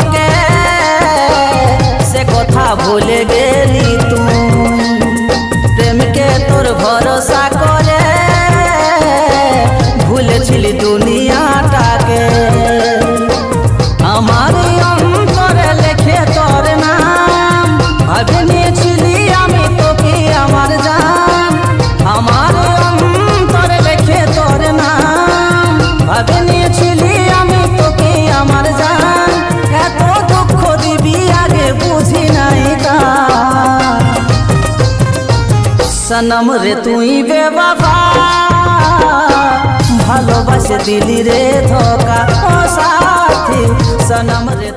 তোকে সে কথা ভুলে গেলি তুই প্রেমকে তোর ভরসা করে ভুলেছিলি দুনিয়াটাকে আমার অন্তরে লেখে তোর নাম ভাবে নিয়েছিলি আমি তোকে আমার জান আমার অন্তরে লেখে তোর নাম ভাবে নিয়েছিলি আমি তোকে আমার জান এত দুঃখ দিবি আগে বুঝি নাই তা সনম রে তুই বেওয়াফা ভালোবাসে দিলি রে ধোকা ও সাথী সনম রে।